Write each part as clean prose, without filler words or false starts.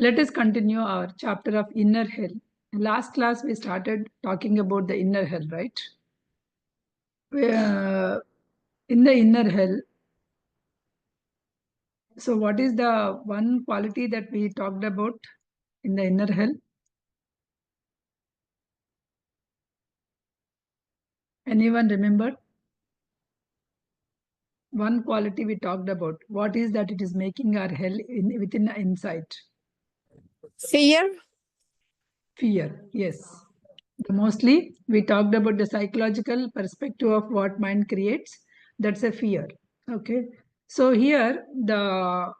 Let us continue our chapter of inner hell. Last class we started talking about the inner hell, right? In the inner hell, so what is the one quality that we talked about in the inner hell? Anyone remember? One quality we talked about. What is that it is making our hell within the inside? Fear. Fear, yes. Mostly we talked about the psychological perspective of what mind creates. That's a fear. Okay. So here the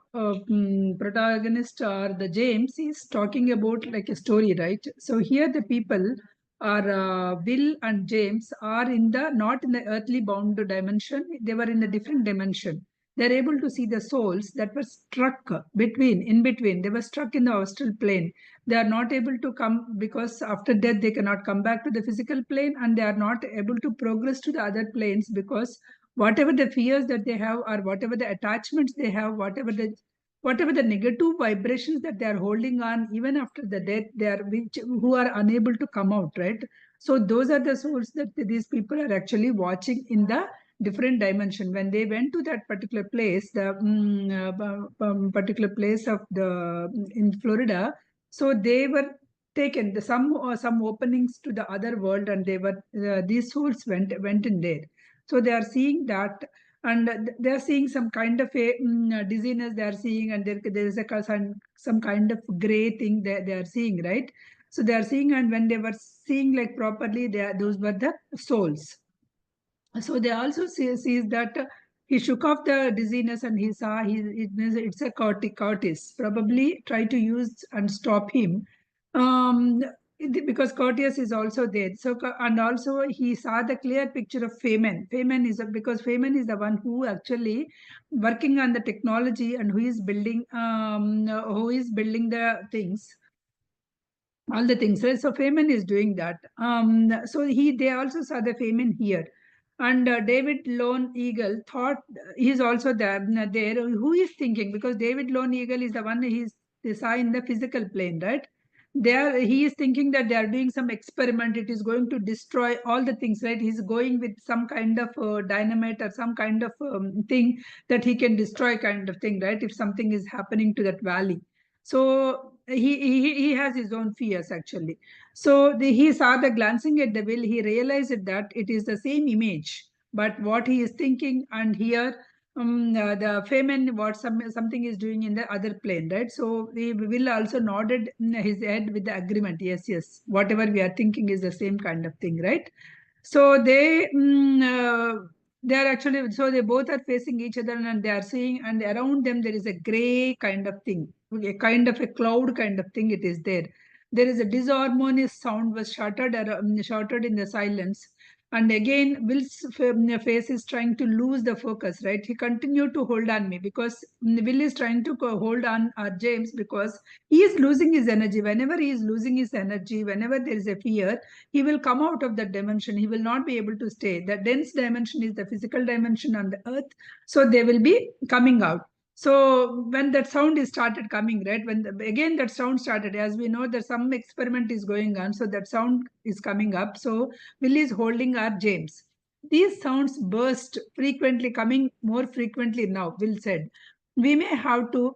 protagonist or the James is talking about like a story, right? So here the people are Will and James are in the not in the earthly bound dimension. They were in a different dimension. They're able to see the souls that were struck in between. They were struck in the astral plane. They are not able to come because after death they cannot come back to the physical plane, and they are not able to progress to the other planes because whatever the fears that they have or whatever the attachments they have, whatever the negative vibrations that they are holding on even after the death, they are who are unable to come out, right? So those are the souls that these people are actually watching in the different dimension. When they went to that particular place, the particular place of the in Florida, so they were taken some openings to the other world, and they were these souls went in there. So they are seeing that, and they are seeing some kind of a dizziness they are seeing, and there is some kind of gray thing they are seeing, right? So they are seeing, and when they were seeing like properly, those were the souls. So they also sees that he shook off the dizziness, and he saw it's a Curtis. Probably try to use and stop him. Because Curtis is also there. So and also he saw the clear picture of Feynman. Because Feynman is the one who actually working on the technology and who is building the things, all the things, right? So Feynman is doing that. So they also saw the Feynman here. And David Lone Eagle thought he's also there. Who is thinking? Because David Lone Eagle is the one they saw in the physical plane, right? He is thinking that they are doing some experiment. It is going to destroy all the things, right? He's going with some kind of dynamite or some kind of thing that he can destroy, kind of thing, right? If something is happening to that valley. So he has his own fears actually. So he saw the glancing at the will, he realized that it is the same image, but what he is thinking, and here the Feynman what something is doing in the other plane, right? So the will also nodded his head with the agreement. Yes, yes, whatever we are thinking is the same kind of thing, right? So they are actually, so they both are facing each other, and they are seeing, and around them there is a gray kind of thing, a kind of a cloud kind of thing. It is there. There is a disharmonious sound was shouted in the silence. And again, Will's face is trying to lose the focus, right? He continued to hold on me because Will is trying to hold on James, because he is losing his energy. Whenever he is losing his energy, whenever there is a fear, he will come out of that dimension. He will not be able to stay. The dense dimension is the physical dimension on the earth. So they will be coming out. So when that sound is started coming, right, again that sound started, as we know that some experiment is going on, so that sound is coming up. So Will is holding our James. These sounds burst frequently, coming more frequently now. Will said, we may have to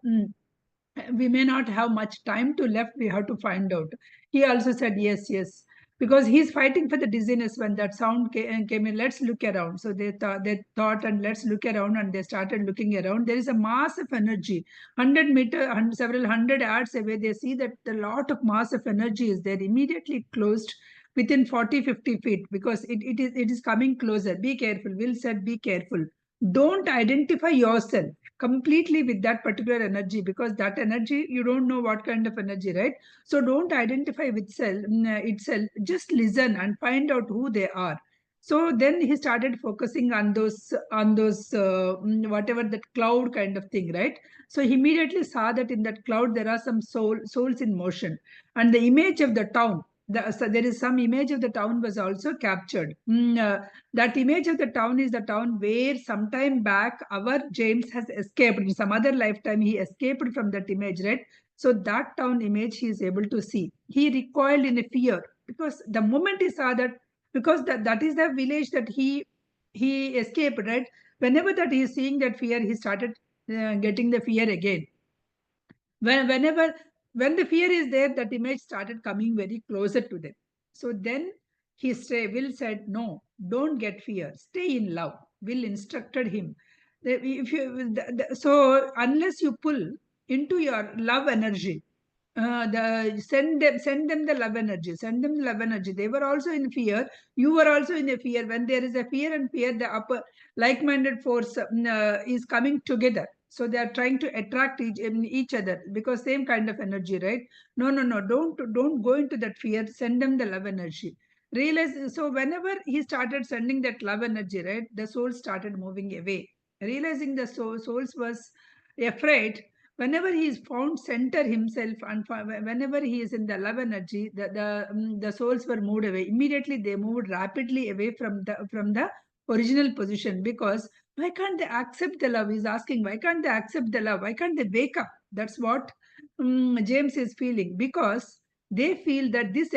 we may not have much time to left, we have to find out. He also said yes, yes, because he's fighting for the dizziness. When that sound came in, let's look around. So they thought, and let's look around, and they started looking around. There is a mass of energy, 100 meter and several hundred yards away. They see that a lot of mass of energy is there. Immediately closed within 40-50 feet, because it is coming closer. Be careful. Will said, be careful, don't identify yourself completely with that particular energy, because that energy, you don't know what kind of energy, right? So don't identify with itself. Just listen and find out who they are. So then he started focusing on those whatever that cloud kind of thing, right? So he immediately saw that in that cloud there are some souls in motion, and the image of the town, so there is some image of the town was also captured. That image of the town is the town where sometime back our James has escaped. In some other lifetime, he escaped from that image, right? So that town image he is able to see. He recoiled in a fear because the moment he saw that, because that is the village that he escaped, right? Whenever that he is seeing that fear, he started getting the fear again. Whenever when the fear is there, that image started coming very closer to them. So then Will said, no, don't get fear, stay in love. Will instructed him that if you so unless you pull into your love energy, send them the love energy, send them the love energy. They were also in fear, you were also in a fear. When there is a fear and fear, the upper like-minded force is coming together, so they are trying to attract each other because same kind of energy, right? No, no, no, don't go into that fear, send them the love energy. Realize, so whenever he started sending that love energy, right, the soul started moving away. Realizing the souls was afraid. Whenever he is found center himself and whenever he is in the love energy, the souls were moved away immediately. They moved rapidly away from the original position, because why can't they accept the love? He's asking, why can't they accept the love? Why can't they wake up? That's what James is feeling, because they feel that this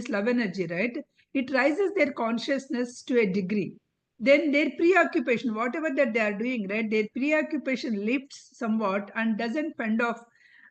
love energy, right, it raises their consciousness to a degree. Then their preoccupation, whatever that they are doing, right, their preoccupation lifts somewhat and doesn't fend off,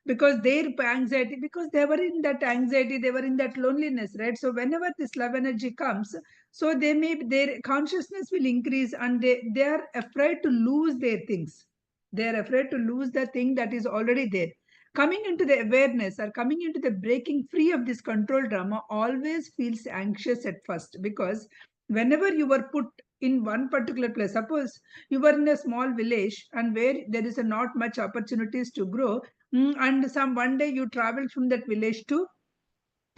because their anxiety, because they were in that anxiety, they were in that loneliness, right? So whenever this love energy comes, so their consciousness will increase, and they are afraid to lose their things. They are afraid to lose the thing that is already there. Coming into the awareness or coming into the breaking free of this control drama always feels anxious at first, because whenever you were put in one particular place, suppose you were in a small village and where there is a not much opportunities to grow, and some one day you travel from that village to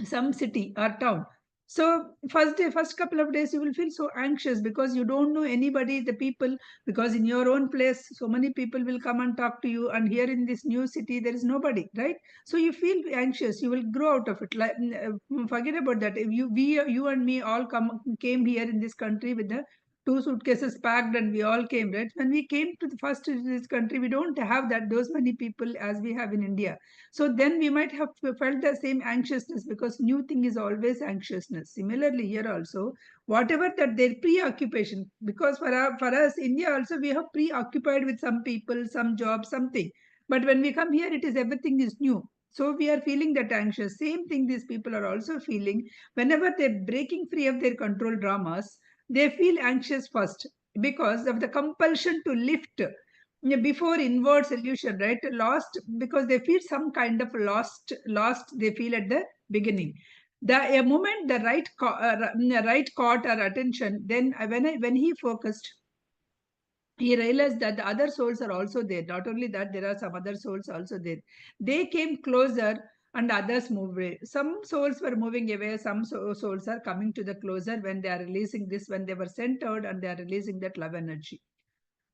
some city or town. So first couple of days you will feel so anxious because you don't know anybody, the people, because in your own place so many people will come and talk to you, and here in this new city there is nobody, right? So you feel anxious, you will grow out of it. Like, forget about that. If you and me all came here in this country with the two suitcases packed, and we all came, right? When we came to the first to this country, we don't have that those many people as we have in India. So then we might have felt the same anxiousness, because new thing is always anxiousness. Similarly here also, whatever that their preoccupation, because for us India also, we have preoccupied with some people, some job, something. But when we come here, it is everything is new. So we are feeling that anxious. Same thing these people are also feeling. Whenever they're breaking free of their control dramas, they feel anxious first because of the compulsion to lift, yeah, before inward solution, right? Lost, because they feel some kind of lost they feel at the beginning. The a moment the right caught our attention, then when he focused, he realized that the other souls are also there. Not only that, there are some other souls also there. They came closer and others moved away. Some souls were moving away, some souls are coming to the closer when they are releasing this, when they were centered and they are releasing that love energy.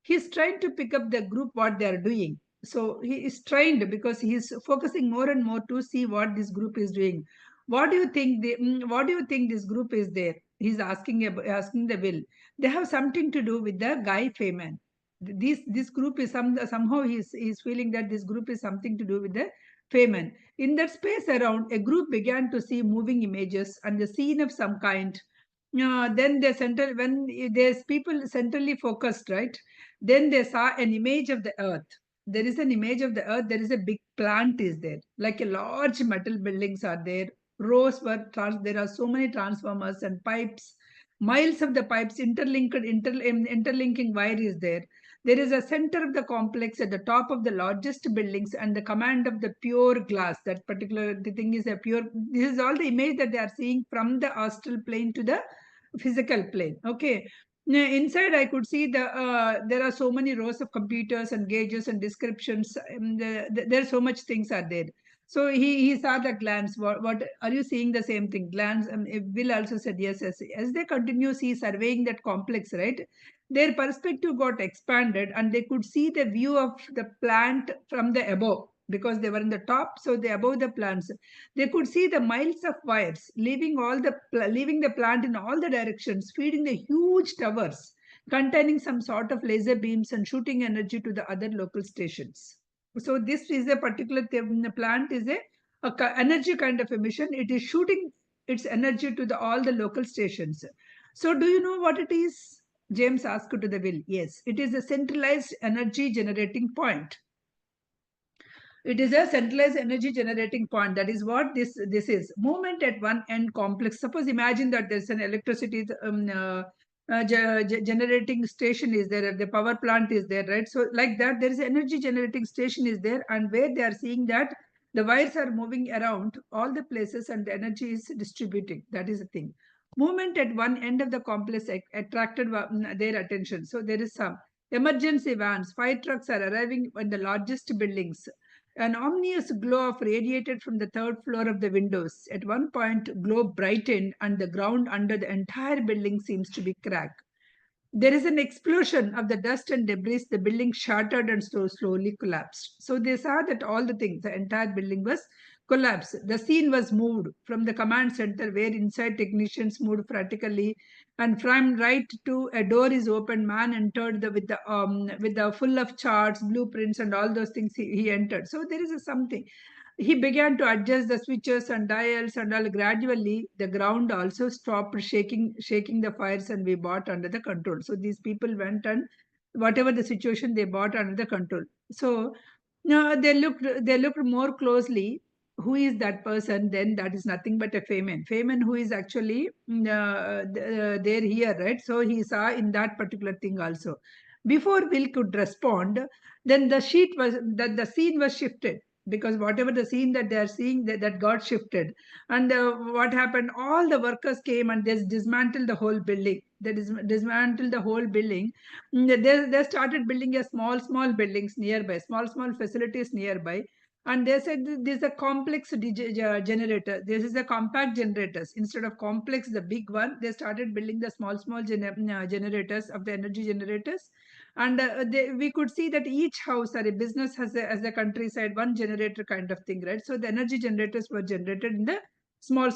He's trying to pick up the group what they are doing. So he is trained because he is focusing more and more to see what this group is doing. What do you think what do you think this group is there? He's asking the Will. They have something to do with the guy Feynman. This group is somehow he's feeling that this group is something to do with the Feynman. In that space around, a group began to see moving images and the scene of some kind. Then they when there's people centrally focused, right? Then they saw an image of the earth. There is an image of the earth. There is a big plant is there, like a large metal buildings are there. Rows there are so many transformers and pipes, miles of the pipes interlinking wire is there. There is a center of the complex at the top of the largest buildings and the command of the pure glass. That particular the thing is a pure. This is all the image that they are seeing from the astral plane to the physical plane. Okay. Inside, I could see there are so many rows of computers and gauges and descriptions. There are so much things are there. So he saw the glance. What are you seeing the same thing? Glance. Will also said yes. As they continue see surveying that complex, right? Their perspective got expanded, and they could see the view of the plant from the above, because they were in the top. So they above the plants, they could see the miles of wires leaving the plant in all the directions, feeding the huge towers containing some sort of laser beams and shooting energy to the other local stations. So this is a particular plant is a energy kind of emission. It is shooting its energy to all the local stations. So do you know what it is? James asked to the will. Yes, it is a centralized energy generating point. It is a centralized energy generating point. That is what this is. Movement at one end complex. Suppose imagine that there's an electricity generating station is there. The power plant is there, right? So like that, there is energy generating station is there, and where they are seeing that the wires are moving around all the places and the energy is distributing. That is the thing. Movement at one end of the complex attracted their attention. So there is some emergency vans, fire trucks are arriving in the largest buildings. An ominous glow of radiated from the third floor of the windows. At one point, glow brightened, and the ground under the entire building seems to be cracked. There is an explosion of the dust and debris. The building shattered and slowly collapsed. So they saw that all the things, the entire building was collapsed. The scene was moved from the command center, where inside technicians moved frantically, and from right to a door is opened. Man entered with the full of charts, blueprints, and all those things. He entered. So there is a something. He began to adjust the switches and dials and all. Gradually, the ground also stopped shaking the fires, and we bought under the control. So these people went, and whatever the situation, they bought under the control. So now they looked more closely. Who is that person? Then that is nothing but a Feynman. Feynman, who is actually there here, right? So he saw in that particular thing also. Before Will could respond, then the scene was shifted, because whatever the scene that they are seeing, that got shifted. And what happened, all the workers came and they dismantled the whole building. Dismantled the whole building. They started building a small buildings nearby, small facilities nearby. And they said this is a complex generator, this is a compact generators. Instead of complex, the big one, they started building the small generators of the energy generators. And we could see that each house or a business has as a countryside one generator kind of thing, right? So the energy generators were generated in the small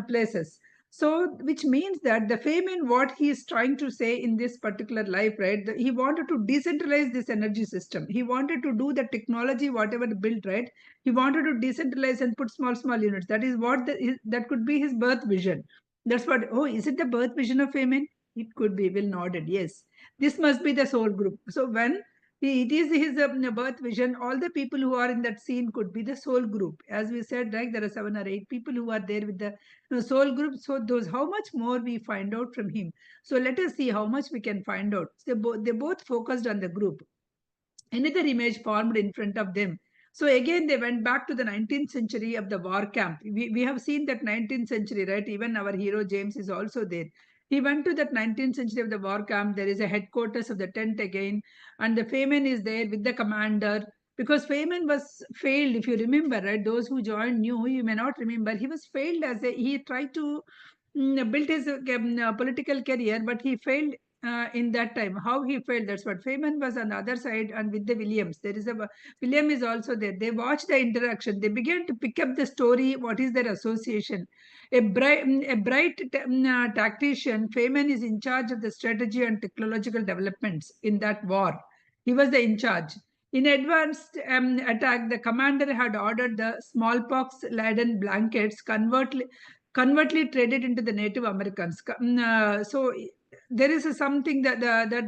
places. So which means that the Feynman, what he is trying to say in this particular life, right, he wanted to decentralize this energy system. He wanted to do the technology whatever built, right? He wanted to decentralize and put small units. That is what that could be his birth vision. That's what. Oh, is it the birth vision of Feynman? It could be. Will nodded yes. This must be the soul group. So when it is his birth vision, all the people who are in that scene could be the soul group. As we said, right, there are 7 or 8 people who are there with the soul group. So those, how much more we find out from him. So let us see how much we can find out. They both focused on the group. Another image formed in front of them. So again, they went back to the 19th century of the war camp. We have seen that 19th century, right? Even our hero James is also there. He went to that 19th century of the war camp. There is a headquarters of the tent again, and the Feynman is there with the commander. Because Feynman was failed, if you remember, right? Those who joined knew, you may not remember. He was failed he tried to build his political career, but he failed in that time. How he failed, that's what. Feynman was on the other side, and with the Williams. There is William is also there. They watched the interaction. They began to pick up the story. What is their association? A bright tactician, Feynman is in charge of the strategy and technological developments in that war. He was the in charge. In advanced attack, the commander had ordered the smallpox-laden blankets convertly traded into the Native Americans. So there is something that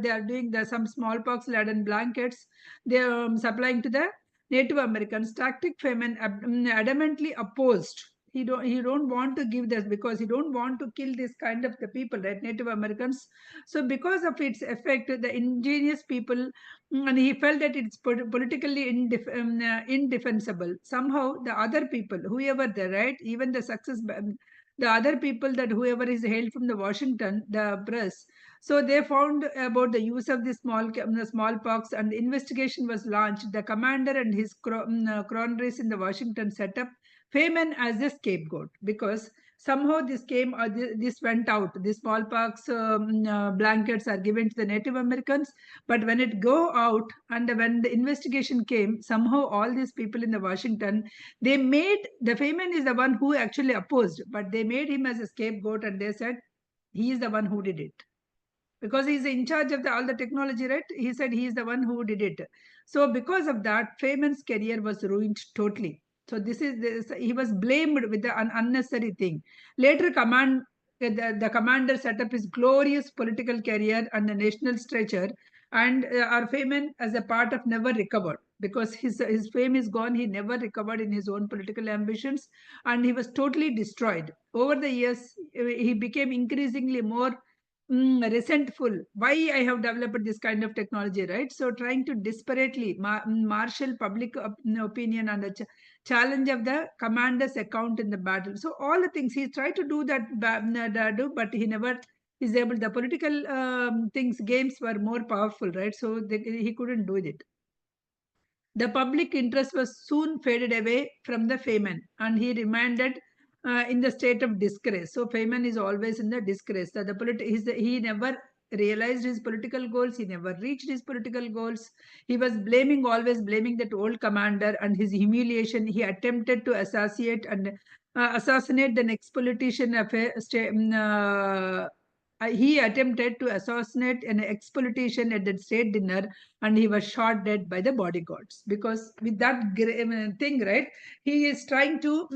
they are doing. There some smallpox-laden blankets they are supplying to the Native Americans. Tactic Feynman adamantly opposed. He don't want to give this, because he don't want to kill this kind of the people, right? Native Americans. So because of its effect, the ingenious people, and he felt that it's politically indefensible. Somehow the other people, whoever they, right, even the other people, that whoever is hailed from the Washington, the press. So they found about the use of the smallpox, and the investigation was launched. The commander and his cronies in the Washington set up Feynman as a scapegoat, because somehow this went out. The smallpox blankets are given to the Native Americans, but when it go out and when the investigation came, somehow all these people in the Washington, they made the Feynman is the one who actually opposed, but they made him as a scapegoat, and they said he is the one who did it. because he's in charge of all the technology, right? He said he is the one who did it. So because of that, Feynman's career was ruined totally. So this he was blamed with the unnecessary thing. Later, the commander set up his glorious political career and the national stature, and our Feynman as a part of never recovered, because his fame is gone. He never recovered in his own political ambitions, and he was totally destroyed. Over the years, he became increasingly more resentful. Why I have developed this kind of technology, right? So trying to desperately marshal public opinion and the challenge of the commander's account in the battle. So all the things he tried to do that, but he never is able. The political things games were more powerful, right? So he couldn't do it. The public interest was soon faded away from the Feynman, and he remained in the state of disgrace. So Feynman is always in the disgrace. He never realized his political goals. He never reached his political goals. He was always blaming that old commander and his humiliation. He attempted to assassinate the next politician of he attempted to assassinate an ex-politician at the state dinner, and he was shot dead by the bodyguards. Because with that thing, right, he is trying to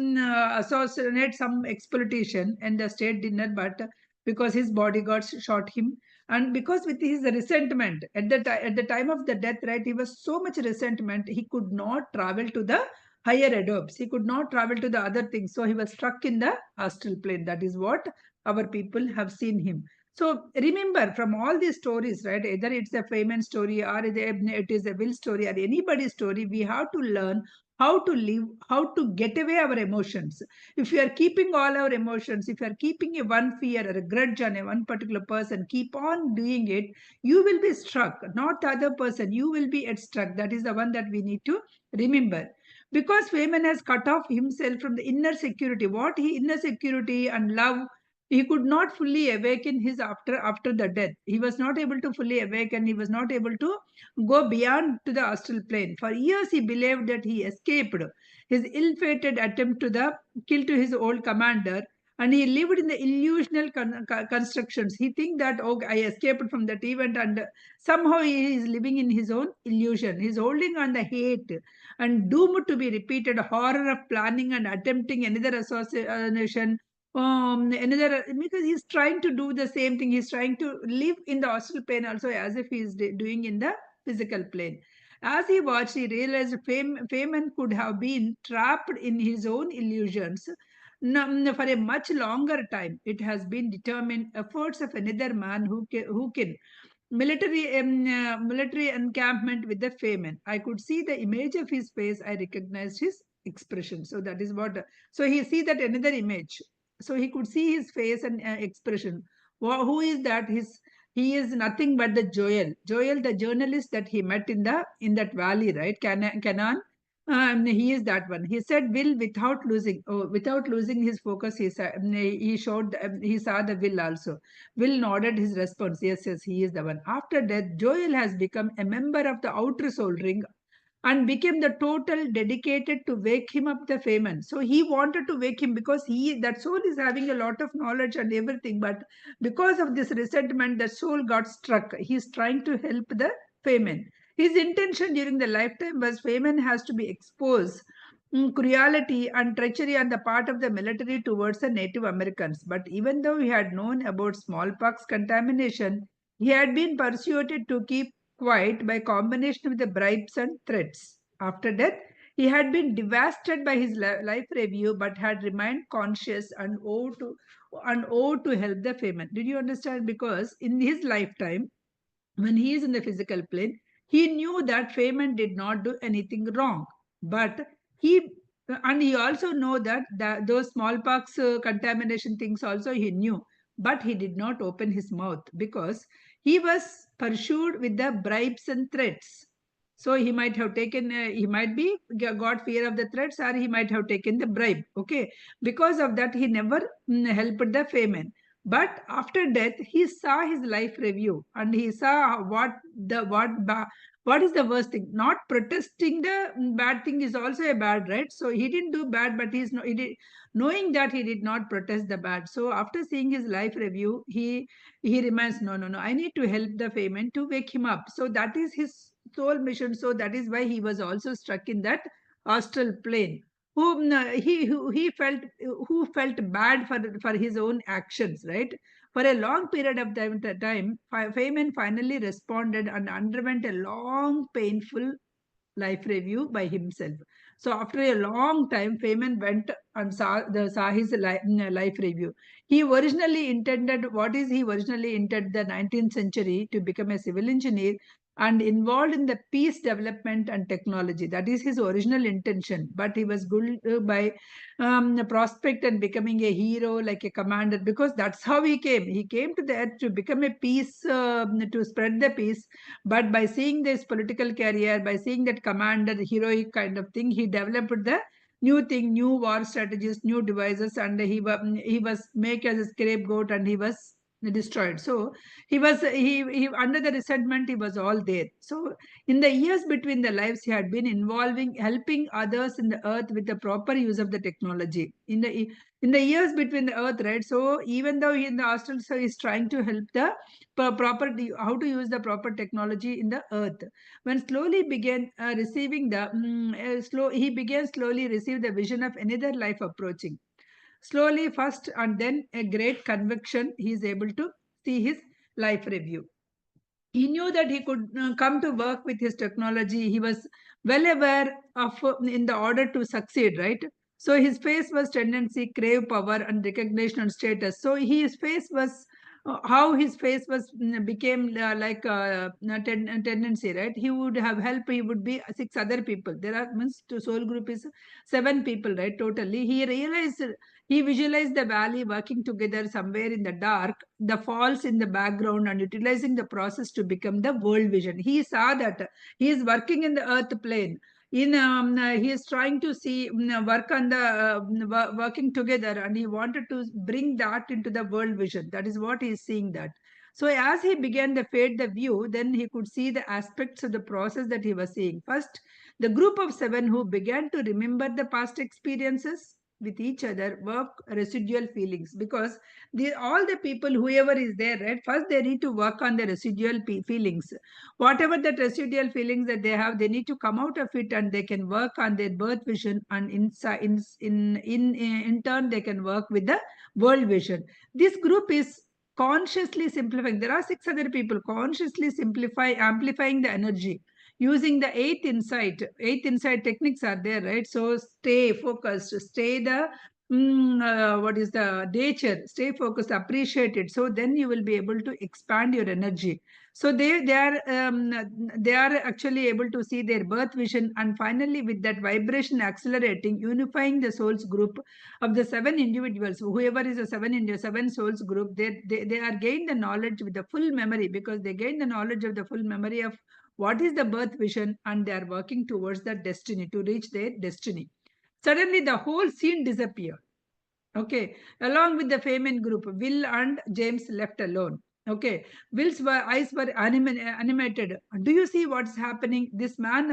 assassinate some ex-politician in the state dinner, but because his bodyguards shot him, and because with his resentment at the time of the death, right, he was so much resentment, he could not travel to the higher adobes, he could not travel to the other things, so he was stuck in the astral plane. That is what our people have seen him. So remember, from all these stories, right, either it's a Feynman story or it is a Will story or anybody's story, we have to learn how to live, how to get away our emotions. If you are keeping all our emotions, if you are keeping a one fear or a grudge on a one particular person, keep on doing it, you will be struck, not the other person. You will be at struck. That is the one that we need to remember. Because Feynman has cut off himself from the inner security. What he inner security and love, he could not fully awaken his after the death. He was not able to fully awaken. He was not able to go beyond to the astral plane. For years he believed that he escaped his ill-fated attempt to the kill to his old commander, and he lived in the illusional constructions. He think that, oh, I escaped from that event, and somehow he is living in his own illusion. He's holding on the hate and doomed to be repeated horror of planning and attempting another assassination, another, because he's trying to do the same thing. He's trying to live in the astral plane also, as if he's doing in the physical plane. As he watched, he realized Feynman could have been trapped in his own illusions for a much longer time. It has been determined efforts of another man who can military encampment with the Feynman. I could see the image of his face. I recognized his expression. So that is what. So he see that another image. So he could see his face and expression. Who is that? He is nothing but the Joel. Joel, the journalist that he met in that valley, right? Canaan. He is that one. He said, "Will without losing his focus." He saw the will also. Will nodded his response. Yes, yes, he is the one. After death, Joel has become a member of the outer soul ring and became the total dedicated to wake him up the Feynman. So he wanted to wake him because that soul is having a lot of knowledge and everything, but because of this resentment, the soul got struck. He's trying to help the Feynman. His intention during the lifetime was Feynman has to be exposed cruelty and treachery on the part of the military towards the Native Americans. But even though he had known about smallpox contamination, he had been persuaded to keep quiet by combination with the bribes and threats. After death, he had been devastated by his life review, but had remained conscious and owed to help the Feynman. Did you understand? Because in his lifetime, when he is in the physical plane, he knew that Feynman did not do anything wrong. But he he also know that those smallpox contamination things also he knew, but he did not open his mouth because he was pursued with the bribes and threats. So he might have taken, he might be got fear of the threats, or he might have taken the bribe. Okay, because of that, he never helped the Feynman. But after death, he saw his life review and he saw What is the worst thing? Not protesting the bad thing is also a bad, right? So he didn't do bad, but he did, knowing that he did not protest the bad. So after seeing his life review, he reminds, no, no, no, I need to help the Feynman to wake him up. So that is his sole mission. So that is why he was also struck in that astral plane. He felt, who felt bad for his own actions, right? For a long period of time, Feynman finally responded and underwent a long, painful life review by himself. So after a long time, Feynman went and saw his life review. He originally intended the 19th century to become a civil engineer and involved in the peace development and technology. That is his original intention. But he was good by prospect and becoming a hero, like a commander, because that's how he came. He came to the earth to become a peace, to spread the peace. But by seeing this political career, by seeing that commander, heroic kind of thing, he developed the new thing, new war strategies, new devices, and he was made as a scapegoat, and he was destroyed. So he under the resentment, he was all there. So in the years between the lives, he had been involving helping others in the earth with the proper use of the technology. In the years between the earth, right? So even though he in the astral, so he's trying to help the proper how to use the proper technology in the earth. When slowly began receiving the slow he began slowly receive the vision of another life approaching. Slowly first, and then a great conviction, he is able to see his life review. He knew that he could come to work with his technology. He was well aware of in the order to succeed, right? So his face was tendency, crave power and recognition and status. So his face was how his face was became like a tendency, right? He would have help. He would be six other people. There are means to soul group is seven people, right? Totally. He visualized the valley working together somewhere in the dark, the falls in the background, and utilizing the process to become the world vision. He saw that he is working in the earth plane. He is trying to see work on the working together, and he wanted to bring that into the world vision. That is what he is seeing that. So as he began to fade the view, then he could see the aspects of the process that he was seeing. First, the group of seven who began to remember the past experiences with each other work residual feelings, because all the people, whoever is there, right, first they need to work on the residual feelings. Whatever that residual feelings that they have, they need to come out of it, and they can work on their birth vision, and in turn they can work with the world vision. This group is consciously simplifying. There are six other people consciously amplifying the energy using the eighth insight techniques are there, right? So stay focused, stay the what is the nature, stay focused, appreciate it, so then you will be able to expand your energy. So they are actually able to see their birth vision, and finally with that vibration accelerating, unifying the souls group of the seven individuals, whoever is a seven souls group, they are gain the knowledge with the full memory, because they gain the knowledge of the full memory of what is the birth vision, and they are working towards that destiny, to reach their destiny. Suddenly the whole scene disappeared. Okay, along with the Feynman group, Will and James left alone. Okay, Will's eyes were animated. Do you see what's happening? This man.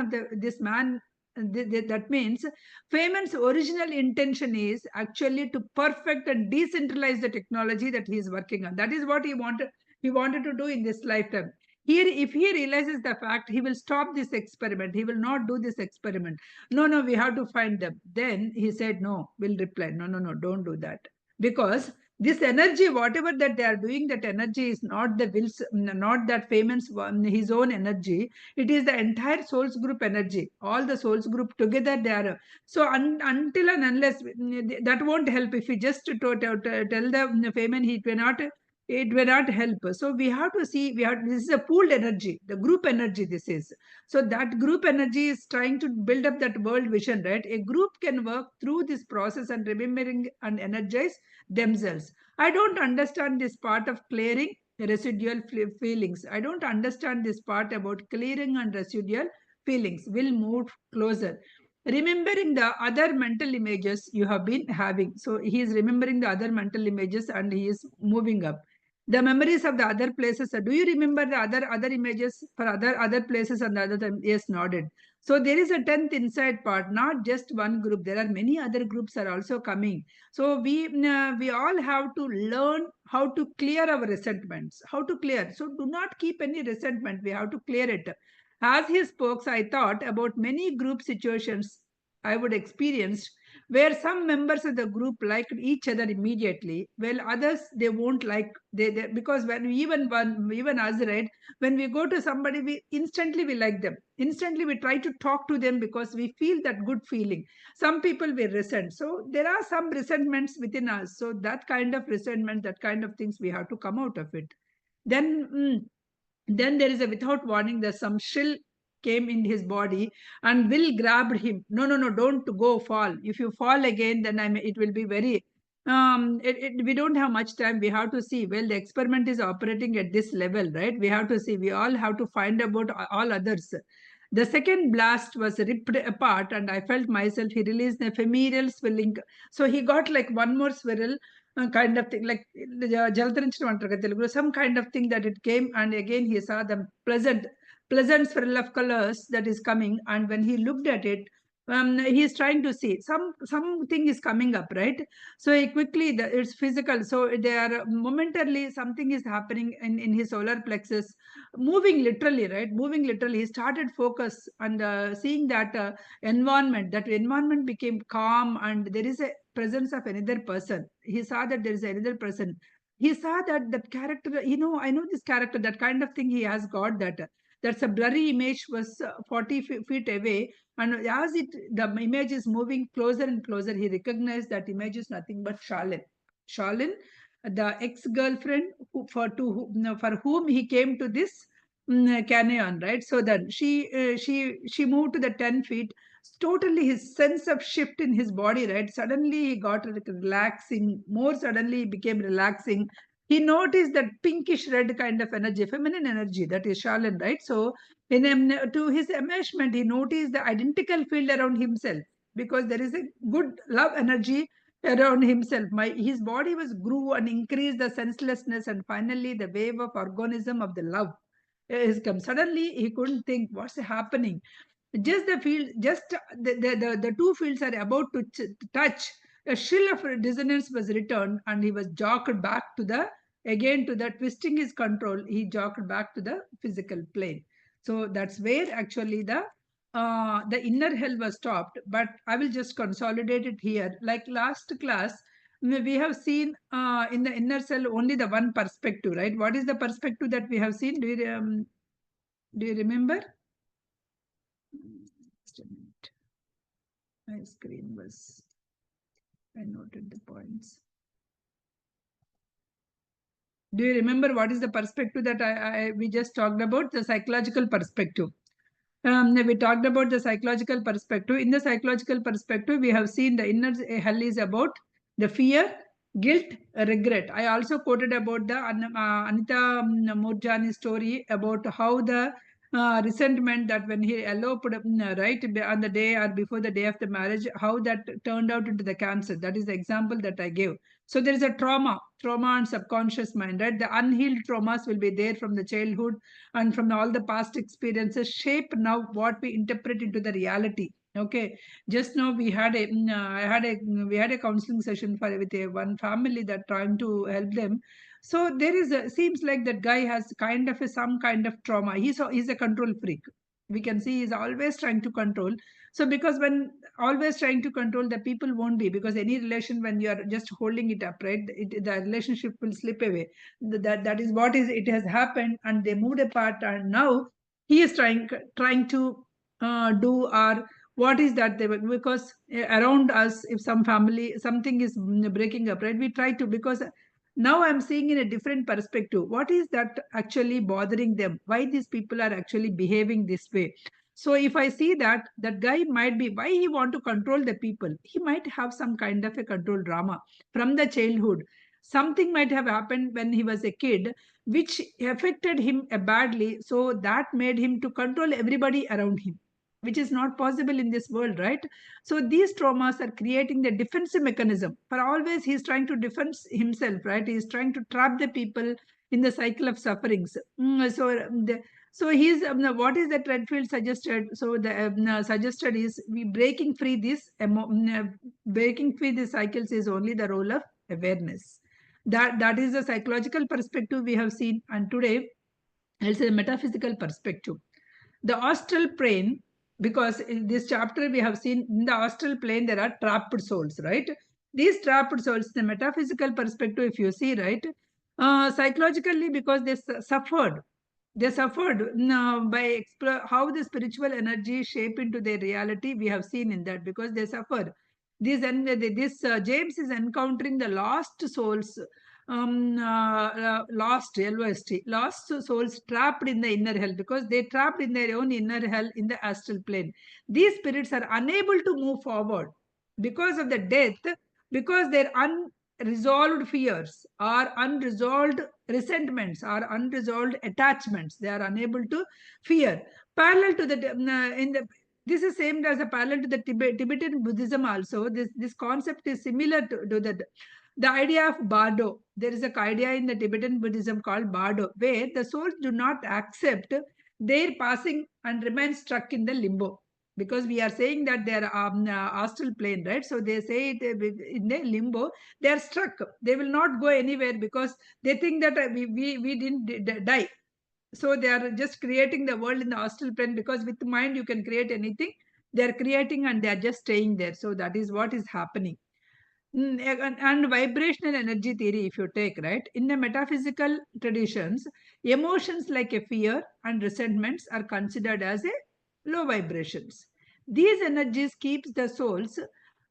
That means Feynman's original intention is actually to perfect and decentralize the technology that he is working on. That is what he wanted. He wanted to do in this lifetime. Here, if he realizes the fact, he will stop this experiment. He will not do this experiment. No, no, we have to find them. Then he said, no, will reply, no, no, no, don't do that. Because this energy, whatever that they are doing, that energy is not the wills, not that Feynman's his own energy. It is the entire souls group energy. All the souls group together, they are. So until and unless that won't help. If we just tell the Feynman, it will not help. So we have to see, this is a pooled energy, the group energy this is. So that group energy is trying to build up that world vision, right? A group can work through this process and remembering and energize themselves. I don't understand this part of clearing residual feelings. I don't understand this part about clearing and residual feelings. We'll move closer. Remembering the other mental images you have been having. So he is remembering the other mental images, and he is moving up. The memories of the other places. Do you remember the other images for other places and the other time? Yes, nodded. So there is a 10th inside part, not just one group. There are many other groups are also coming. So we all have to learn how to clear our resentments. How to clear. So do not keep any resentment. We have to clear it. As he spoke, I thought about many group situations I would experience where some members of the group liked each other immediately, while others they won't like they because when even us, right, when we go to somebody, we instantly we like them, instantly we try to talk to them because we feel that good feeling. Some people we resent, so there are some resentments within us, so that kind of resentment, that kind of things, we have to come out of it. Then then there is a, without warning, there's some shrill came in his body, and Will grabbed him. No, no, no, don't go fall. If you fall again, then it will be very. We don't have much time. We have to see. Well, the experiment is operating at this level, right? We have to see. We all have to find about all others. The second blast was ripped apart, and I felt myself. He released an ephemeral swelling. So he got like one more swirl, kind of thing, like జలతరించడం అంటారు కదా తెలుగులో, some kind of thing that it came, and again he saw the pleasant swirl of colors that is coming, and when he looked at it, he is trying to see something is coming up, right? So he quickly, it's physical, so they are momentarily something is happening in his solar plexus, moving literally, right, moving literally. He started focus and seeing that environment became calm, and there is a presence of another person. He saw that there is another person. He saw that that character, I know this character, that kind of thing he has got that. That's a blurry image was 40 feet away. And as the image is moving closer and closer, he recognized that image is nothing but Charlene. Charlene, the ex-girlfriend for whom he came to this canyon, right? So then she moved to the 10 feet. Totally his sense of shift in his body, right? Suddenly he got like relaxing, more suddenly he became relaxing. He noticed that pinkish red kind of energy, feminine energy, that is Charlene, right? So to his amazement, he noticed the identical field around himself, because there is a good love energy around himself. His body was grew and increased the senselessness, and finally the wave of organism of the love is come. Suddenly he couldn't think what's happening. Just the field, just the two fields are about to touch. A shrill of dissonance was returned, and he was jocked back to the, again to the, twisting his control. He jocked back to the physical plane. So that's where actually the inner hell was stopped. But I will just consolidate it here. Like last class, we have seen in the inner cell only the one perspective, right? What is the perspective that we have seen? Do you remember? Just a minute. My screen was, I noted the points. Do you remember what is the perspective that we just talked about? The psychological perspective. We talked about the psychological perspective. In the psychological perspective, we have seen the inner hell is about the fear, guilt, regret. I also quoted about the Anita Murjani story about how the resentment that when he eloped right on the day or before the day of the marriage, how that turned out into the cancer. That is the example that I gave. So there is a trauma and subconscious mind, right? The unhealed traumas will be there from the childhood and from all the past experiences shape now what we interpret into the reality. Okay, just now we had a we had a counseling session with one family that trying to help them. So there is seems like that guy has kind of some kind of trauma. He's a control freak. We can see he's always trying to control. So because when always trying to control, the people won't be, because any relation when you are just holding it up, right, the relationship will slip away. That is what is it has happened, and they moved apart, and now he is trying to do our what is that they were, because around us, if some family something is breaking up, right, we try to, because now I'm seeing in a different perspective what is that actually bothering them, why these people are actually behaving this way. So if I see that that guy might be, why he want to control the people, he might have some kind of a control drama from the childhood. Something might have happened when he was a kid which affected him badly, so that made him to control everybody around him. which is not possible in this world, right? So these traumas are creating the defensive mechanism. For always, he's trying to defend himself, right? He's trying to trap the people in the cycle of sufferings. So he's what is that Redfield suggested? So the suggested is we breaking free this breaking free the cycles is only the role of awareness. That is the psychological perspective we have seen, and today I'll say the metaphysical perspective. The astral plane, because in this chapter we have seen in the astral plane there are trapped souls, right? These trapped souls, the metaphysical perspective, if you see, right, psychologically, because they suffered by how the spiritual energy shape into their reality. We have seen in that because they suffer. This James is encountering the lost souls, lost souls trapped in the inner hell, because they trapped in their own inner hell in the astral plane. These spirits are unable to move forward because of the death, because their unresolved fears or unresolved resentments or unresolved attachments, they are unable to fear. Parallel to the in the this is same as a parallel to the Tibetan Buddhism also. This concept is similar to the idea of bardo. There is a idea in the Tibetan Buddhism called bardo, where the souls do not accept their passing and remain stuck in the limbo. Because we are saying that they are astral plane, right? So they say it in the limbo, they are struck. They will not go anywhere because they think that we didn't die. So they are just creating the world in the astral plane, because with mind you can create anything. They are creating and they are just staying there. So that is what is happening. And vibrational energy theory, if you take, right, in the metaphysical traditions, emotions like a fear and resentments are considered as a low vibrations. These energies keeps the souls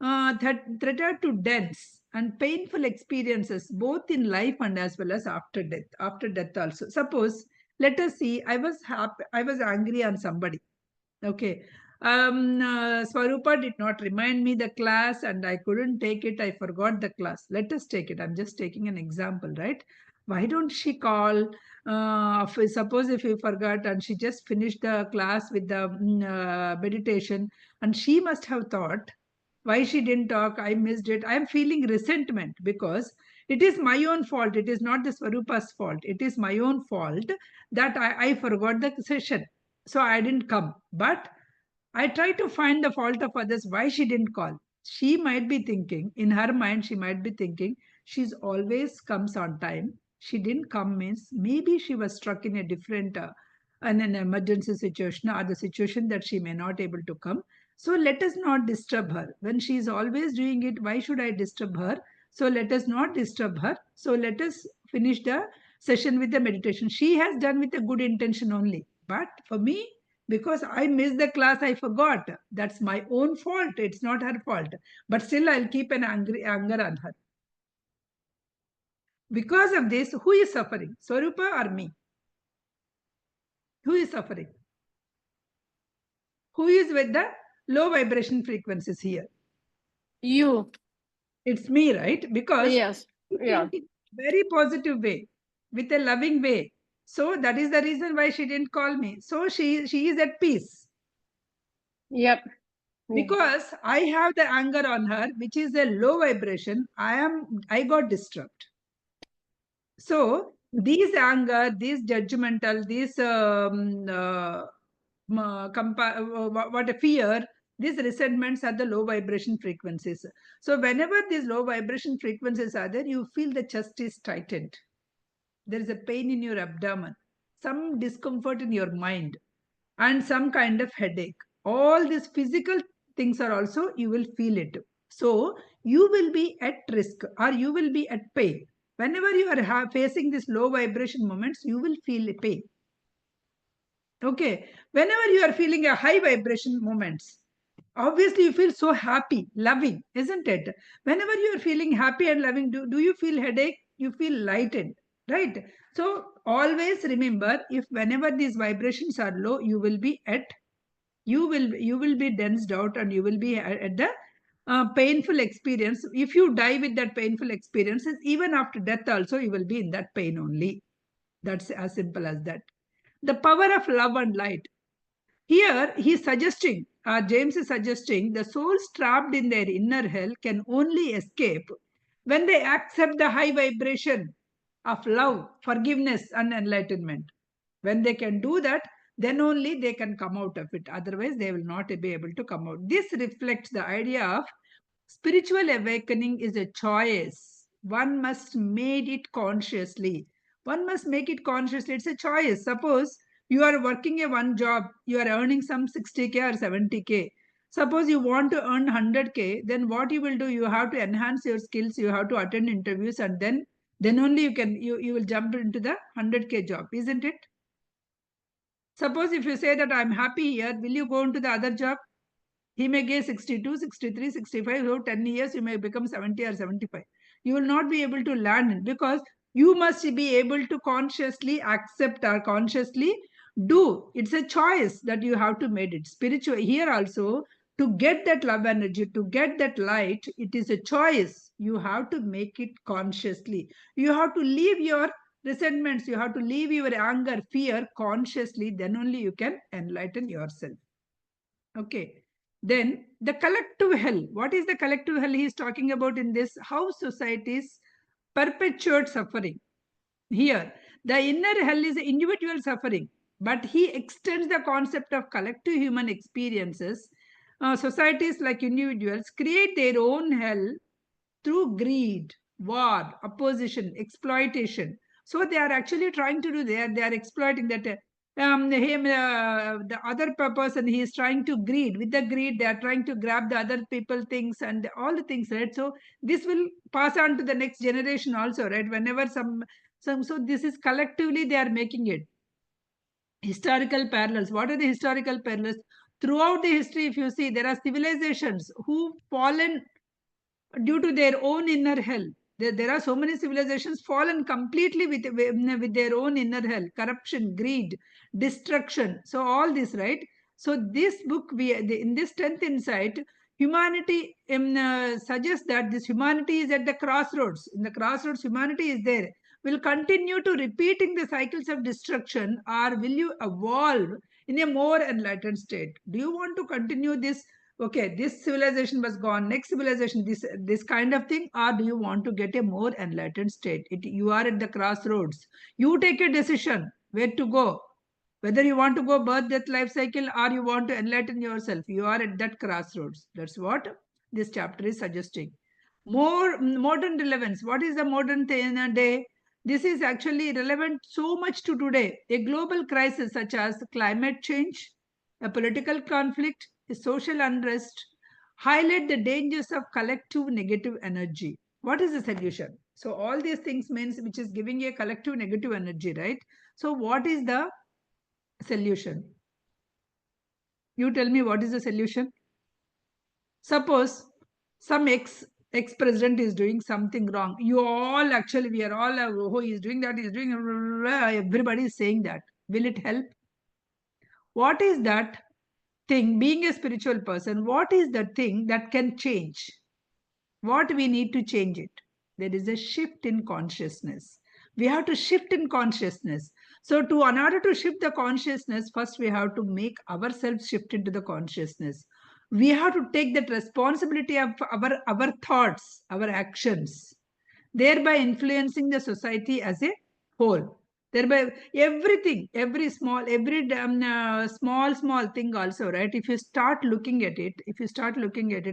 threatened to dense and painful experiences both in life and as well as after death. After death also, suppose, let us see, I was happy, I was angry on somebody. Okay. Swarupa did not remind me the class and I couldn't take it. I forgot the class. Let us take it. I'm just taking an example, right? Why don't she call? Suppose if you forgot and she just finished the class with the meditation, and she must have thought, why she didn't talk? I missed it. I'm feeling resentment because it is my own fault. It is not the Swarupa's fault. It is my own fault that I forgot the session. So I didn't come. But I try to find the fault of others, why she didn't call. She might be thinking, in her mind, she might be thinking, she's always comes on time. She didn't come means maybe she was struck in a different, in an emergency situation or the situation that she may not able to come. So let us not disturb her. When she is always doing it, why should I disturb her? So let us not disturb her. So let us finish the session with the meditation. She has done with a good intention only. But for me, because I missed the class, I forgot. That's my own fault. It's not her fault. But still, I'll keep an anger on her. Because of this, who is suffering? Swarupa or me? Who is suffering? Who is with the low vibration frequencies here? You. It's me, right? Because Yes. Yeah. very positive way, with a loving way. So that is the reason why she didn't call me. So she is at peace. Yep. Because I have the anger on her, which is a low vibration, I got disturbed. So these anger, these judgmental, these what a fear, these resentments are the low vibration frequencies. So whenever these low vibration frequencies are there, you feel the chest is tightened. There is a pain in your abdomen, some discomfort in your mind, and some kind of headache. All these physical things are also, you will feel it. So you will be at risk or you will be at pain. Whenever you are facing these low vibration moments, you will feel pain. Okay. Whenever you are feeling a high vibration moments, obviously you feel so happy, loving, isn't it? Whenever you are feeling happy and loving, do you feel headache? You feel lightened, right? So always remember, if whenever these vibrations are low, you will be at, you will be densed out and you will be at the painful experience. If you die with that painful experiences, even after death also, you will be in that pain only. That's as simple as that. The power of love and light. Here, he's suggesting, James is suggesting, the souls trapped in their inner hell can only escape when they accept the high vibration of love, forgiveness, and enlightenment. When they can do that, then only they can come out of it. Otherwise, they will not be able to come out. This reflects the idea of spiritual awakening is a choice. One must make it consciously. One must make it consciously. It's a choice. Suppose you are working a one job, you are earning some 60K or 70K. Suppose you want to earn 100K, then what you will do? You have to enhance your skills, you have to attend interviews, and then only you will jump into the 100K job, isn't it? Suppose if you say that I'm happy here, will you go into the other job? He may get 62, 63, 65, so 10 years you may become 70 or 75. You will not be able to learn because you must be able to consciously accept or consciously do. It's a choice that you have to make it. Spiritual here also, to get that love energy, to get that light, it is a choice. You have to make it consciously. You have to leave your resentments, you have to leave your anger, fear consciously, then only you can enlighten yourself. Okay. Then the collective hell. What is the collective hell he is talking about in this? How societies perpetuate suffering. Here, the inner hell is individual suffering, but he extends the concept of collective human experiences. Societies like individuals create their own hell through greed, war, opposition, exploitation. So they are actually trying to do, they are exploiting that. The other person, he is trying to greed. With the greed, they are trying to grab the other people things and all the things, right? So this will pass on to the next generation also, right? Whenever so this is collectively they are making it. Historical parallels. What are the historical parallels? Throughout the history, if you see, there are civilizations who fallen due to their own inner hell. There are so many civilizations fallen completely with their own inner hell, corruption, greed, destruction. So all this, right? So this book, in this 10th insight, humanity suggests that this humanity is at the crossroads. In the crossroads, humanity is there. Will continue to repeating the cycles of destruction, or will you evolve in a more enlightened state? Do you want to continue this? Okay, this civilization was gone, next civilization, this kind of thing, or do you want to get a more enlightened state? You are at the crossroads. You take a decision where to go, whether you want to go birth, death, life cycle, or you want to enlighten yourself. You are at that crossroads. That's what this chapter is suggesting. More modern relevance. What is the modern day? This is actually relevant so much to today. A global crisis such as climate change, a political conflict, a social unrest highlight the dangers of collective negative energy. What is the solution? So all these things means which is giving a collective negative energy, right? So what is the solution? You tell me, what is the solution? Suppose some ex president is doing something wrong. You all actually, we are all, oh, he is doing that, he is doing, everybody is saying that. Will it help? What is that thing? Being a spiritual person, what is the thing that can change? What we need to change it? There is a shift in consciousness. We have to shift in consciousness. So in order to shift the consciousness, first we have to make ourselves shift into the consciousness. We have to take that responsibility of our thoughts, our actions, thereby influencing the society as a whole. Thereby, everything, every small thing also, right? If you start looking at it,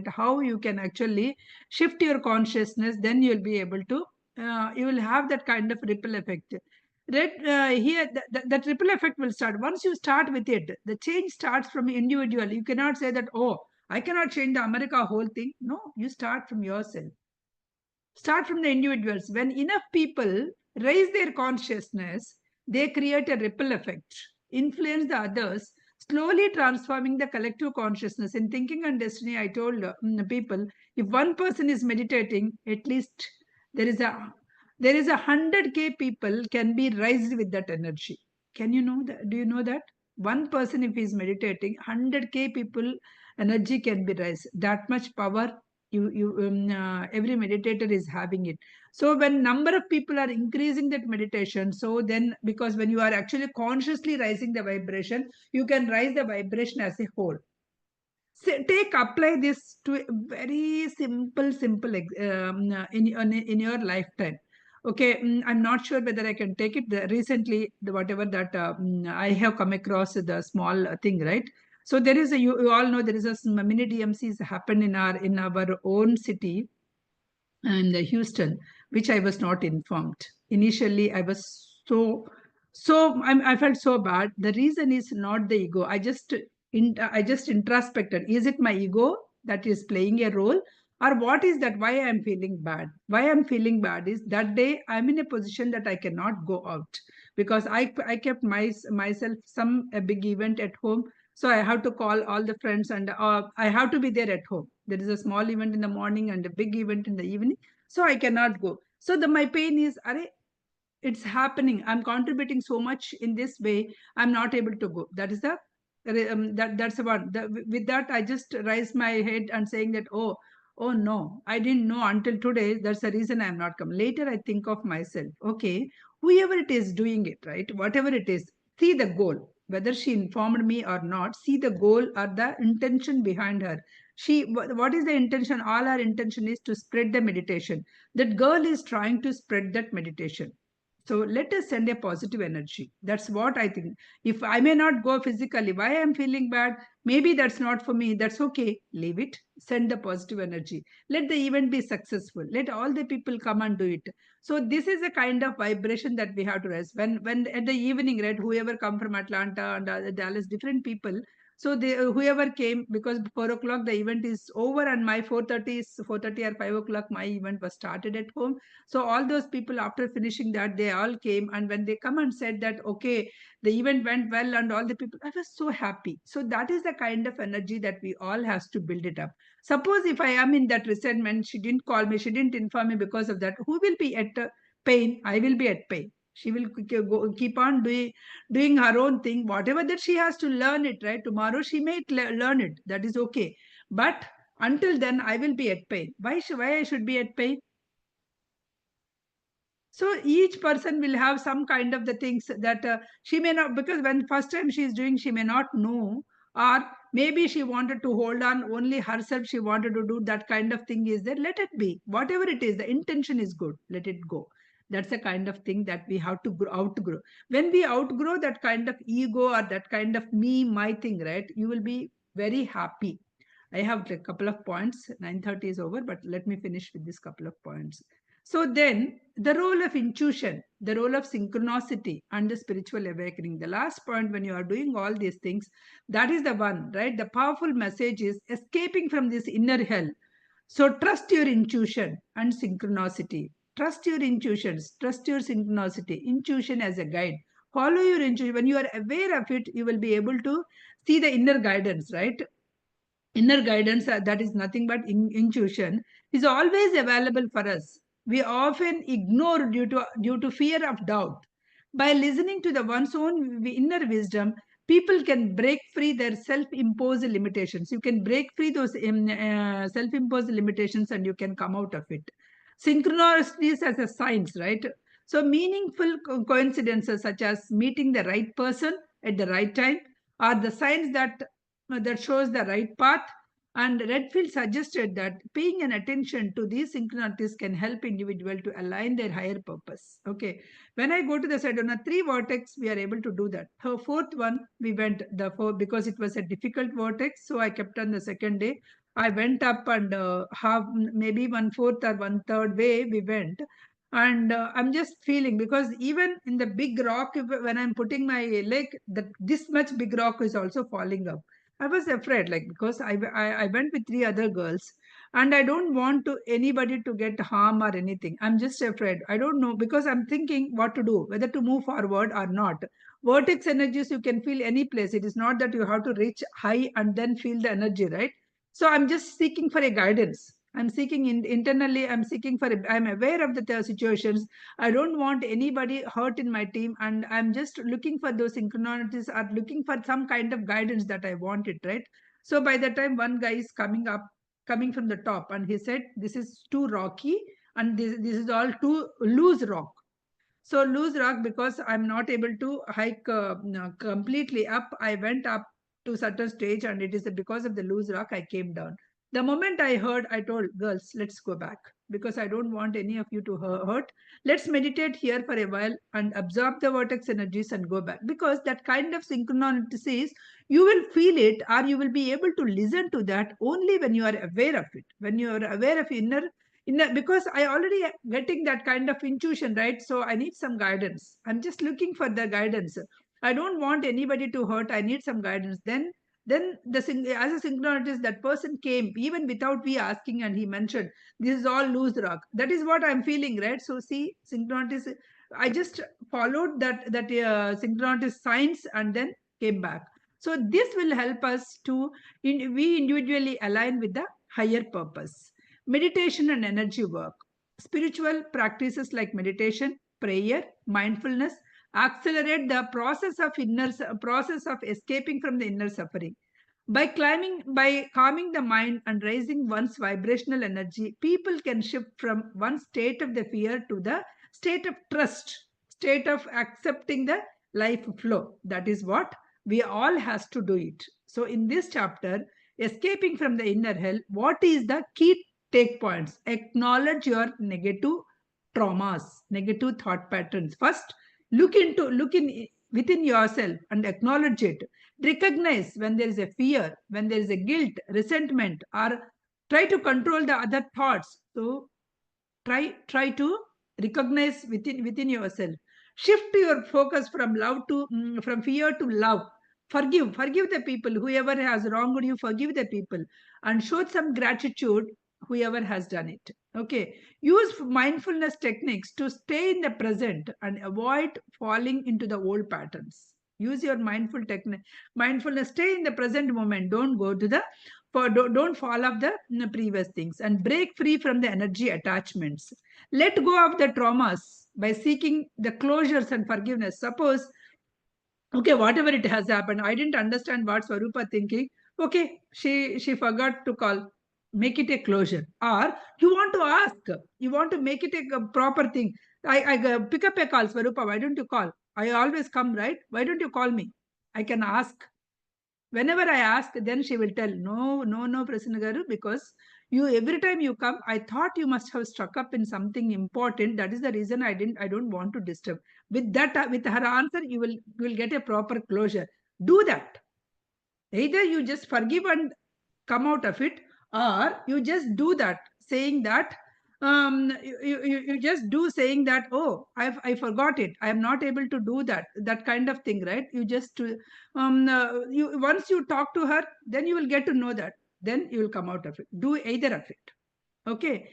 how you can actually shift your consciousness, then you'll be able to, you will have that kind of ripple effect. That ripple effect will start. Once you start with it, the change starts from individual. You cannot say that, oh, I cannot change the America whole thing. No, you start from yourself. Start from the individuals. When enough people raise their consciousness, they create a ripple effect, influence the others, slowly transforming the collective consciousness. In Thinking and Destiny, I told people, if one person is meditating, at least there is a 100K people can be raised with that energy. Can you know that? Do you know that? One person, if he is meditating, 100K people energy can be raised. That much power Every meditator is having it. So when number of people are increasing that meditation, so then because when you are actually consciously raising the vibration, you can raise the vibration as a whole. So apply this to a very simple in your lifetime. Okay, I'm not sure whether I can take it. Recently, whatever that I have come across the small thing, right? So there is a you all know there is a mini DMCs happened in our own city and Houston, which I was not informed. Initially, I was I felt so bad. The reason is not the ego. I just introspected. Is it my ego that is playing a role, or what is that? Why I'm feeling bad? Why I'm feeling bad is that day I'm in a position that I cannot go out because I kept myself some a big event at home, so I have to call all the friends and I have to be there at home. There is a small event in the morning and a big event in the evening, so I cannot go. So my pain is, it's happening. I'm contributing so much in this way. I'm not able to go. That is the that's the one. With that, I just raise my head and saying that, oh no, I didn't know until today. That's the reason I'm not come. Later, I think of myself. Okay, whoever it is doing it, right? Whatever it is, see the goal. Whether she informed me or not, see the goal or the intention behind her. What is the intention? All our intention is to spread the meditation. That girl is trying to spread that meditation, so let us send a positive energy. That's what I think. If I may not go physically, why I'm feeling bad? Maybe that's not for me. That's okay. Leave it. Send the positive energy. Let the event be successful. Let all the people come and do it. So this is a kind of vibration that we have to raise. When at the evening, right? Whoever come from Atlanta and Dallas, different people. So they whoever came, because 4 o'clock the event is over and my 4:30 is 4:30 or 5 o'clock my event was started at home. So all those people, after finishing that, they all came, and when they come and said that, okay, the event went well, and all the people, I was so happy. So that is the kind of energy that we all has to build it up. Suppose if I am in that resentment, she didn't call me, she didn't inform me, because of that, who will be at pain? I will be at pain. She will keep on doing her own thing, whatever that she has to learn it, right? Tomorrow she may learn it. That is okay. But until then, I will be at pain. Why I should be at pain? So each person will have some kind of the things that she may not, because when first time she is doing, she may not know, or maybe she wanted to hold on only herself, she wanted to do that kind of thing is there. Let it be. Whatever it is, the intention is good. Let it go. That's the kind of thing that we have to outgrow. When we outgrow that kind of ego or that kind of me, my thing, right? You will be very happy. I have a couple of points. 9:30 is over, but let me finish with this couple of points. So then the role of intuition, the role of synchronicity and the spiritual awakening. The last point, when you are doing all these things, that is the one, right? The powerful message is escaping from this inner hell. So trust your intuition and synchronicity. Trust your intuitions, trust your synchronicity, intuition as a guide. Follow your intuition. When you are aware of it, you will be able to see the inner guidance, right? Inner guidance, that is nothing but intuition, is always available for us. We often ignore due to fear of doubt. By listening to the one's own inner wisdom, people can break free their self-imposed limitations. You can break free those self-imposed limitations and you can come out of it. Synchronicities as a science, right? So meaningful coincidences such as meeting the right person at the right time are the signs that shows the right path. And Redfield suggested that paying an attention to these synchronicities can help individual to align their higher purpose. Okay, when I go to the Sedona 3 vortex, we are able to do that. Her fourth one, we went the four because it was a difficult vortex, so I kept on the second day. I went up and half, maybe 1/4 or 1/3 way we went, and I'm just feeling, because even in the big rock, when I'm putting my leg, that this much big rock is also falling up. I was afraid, like, because I went with 3 other girls, and I don't want to anybody to get harm or anything. I'm just afraid. I don't know, because I'm thinking what to do, whether to move forward or not. Vortex energies you can feel any place. It is not that you have to reach high and then feel the energy, right? So I'm just seeking for a guidance. I'm seeking internally. I'm seeking for. I'm aware of the situations. I don't want anybody hurt in my team, and I'm just looking for those synchronicities, or looking for some kind of guidance that I want it, right? So by the time one guy is coming up, coming from the top, and he said, this is too rocky, and this is all too loose rock. So loose rock, because I'm not able to hike no, completely up. I went up to certain stage, and it is because of the loose rock I came down. The moment I heard, I told girls, let's go back, because I don't want any of you to hurt. Let's meditate here for a while and absorb the vortex energies and go back, because that kind of synchronicities, you will feel it, or you will be able to listen to that only when you are aware of it, when you are aware of inner, because I already getting that kind of intuition, right? So I need some guidance. I'm just looking for the guidance. I don't want anybody to hurt. I need some guidance. Then as a synchronized, that person came even without we asking, and he mentioned, this is all loose rock. That is what I'm feeling, right? So see, synchronized, I just followed that synchronized signs and then came back. So this will help us to we individually align with the higher purpose. Meditation and energy work. Spiritual practices like meditation, prayer, mindfulness accelerate the process of escaping from the inner suffering. By calming the mind and raising one's vibrational energy, people can shift from one state of the fear to the state of trust, state of accepting the life flow. That is what we all has to do it. So in this chapter, escaping from the inner hell, what is the key take points? Acknowledge your negative traumas, negative thought patterns. First, look in within yourself and acknowledge it. Recognize when there is a fear, when there is a guilt, resentment, or try to control the other thoughts. So try to recognize within yourself. Shift your focus from from fear to love. Forgive the people whoever has wronged you. Forgive the people and show some gratitude whoever has done it. Okay, use mindfulness techniques to stay in the present and avoid falling into the old patterns. Use your mindfulness, stay in the present moment. Don't go to the don't fall off the previous things, and break free from the energy attachments. Let go of the traumas by seeking the closures and forgiveness. Suppose, okay, whatever it has happened, I didn't understand what Swarupa thinking. Okay, she forgot to call. Make it a closure. Or you want to ask, you want to make it a proper thing. I pick up a call, Swarupa. Why don't you call? I always come, right? Why don't you call me? I can ask. Whenever I ask, then she will tell, no, no, no, Prasanna Garu, because you every time you come, I thought you must have struck up in something important. That is the reason I don't want to disturb. With that, with her answer, you will get a proper closure. Do that. Either you just forgive and come out of it, or you just do that, saying that you just do saying that, oh, I forgot it, I am not able to do that kind of thing, right? You just you once you talk to her, then you will get to know that, then you will come out of it. Do either of it. Okay,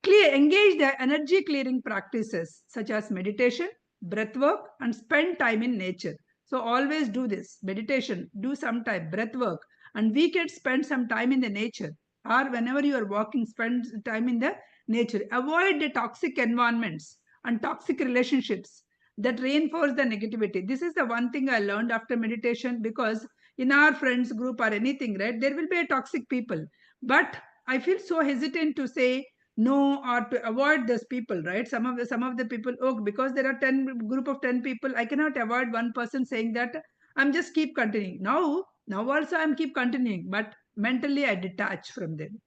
engage the energy clearing practices such as meditation, breath work, and spend time in nature. So always do this meditation, do some time breath work, and weekend spend some time in the nature, or whenever you are walking, spend time in the nature. Avoid the toxic environments and toxic relationships that reinforce the negativity. This is the one thing I learned after meditation, because in our friends group or anything, right, there will be a toxic people, but I feel so hesitant to say no or to avoid those people, right? Some of the people, oh, because there are 10 group of 10 people, I cannot avoid one person saying that. I'm just keep continuing. Now also I'm keep continuing, but mentally I detach from them.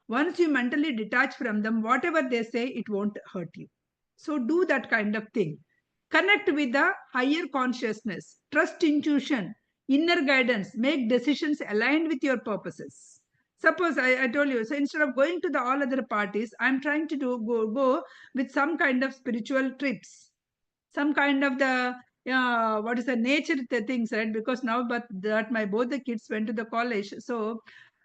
Once you mentally detach from them, whatever they say, it won't hurt you. So do that kind of thing. Connect with the higher consciousness, trust intuition, inner guidance, make decisions aligned with your purposes. Suppose I told you, so instead of going to the all other parties, I'm trying to go with some kind of spiritual trips, some kind of the what is the nature things, right? Because now, but that my both the kids went to the college, so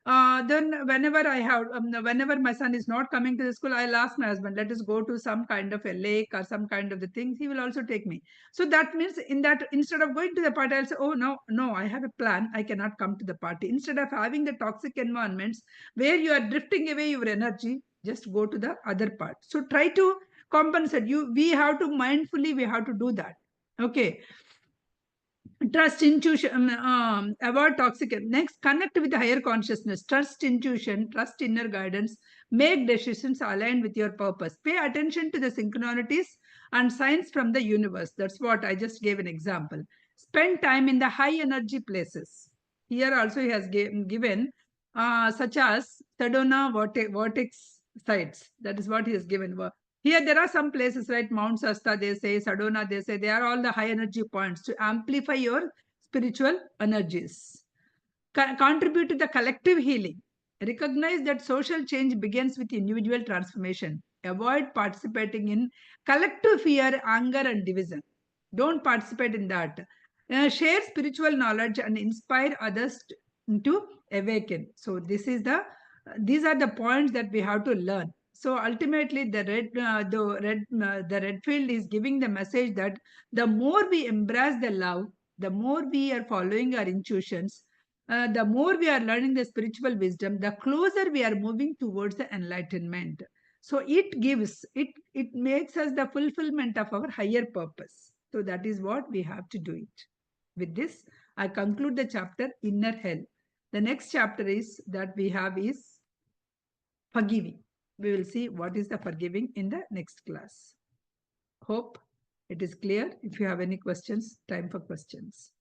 then whenever my son is not coming to the school, I'll ask my husband, let us go to some kind of a lake or some kind of the things. He will also take me. So that means, in that, instead of going to the party, I'll say, oh, no, no, I have a plan, I cannot come to the party. Instead of having the toxic environments where you are drifting away your energy, just go to the other part. So try to compensate. We have to mindfully, we have to do that. Okay. Trust intuition, avoid toxic. Next, connect with the higher consciousness. Trust intuition, trust inner guidance. Make decisions aligned with your purpose. Pay attention to the synchronicities and signs from the universe. That's what I just gave an example. Spend time in the high energy places. Here also he has given such as Sedona vortex sites. That is what he has given. Here there are some places, right? Mount Shasta, they say, Sadona, they say, they are all the high energy points to amplify your spiritual energies. Contribute to the collective healing. Recognize that social change begins with individual transformation. Avoid participating in collective fear, anger, and division. Don't participate in that. Share spiritual knowledge and inspire others to awaken. So these are the points that we have to learn. So ultimately, the Redfield is giving the message that the more we embrace the love, the more we are following our intuitions, the more we are learning the spiritual wisdom, the closer we are moving towards the enlightenment. So it makes us the fulfillment of our higher purpose. So that is what we have to do it. With this, I conclude the chapter Inner Hell. The next chapter is that we have is forgiving. We will see what is the forgiving in the next class. Hope it is clear. If you have any questions, time for questions.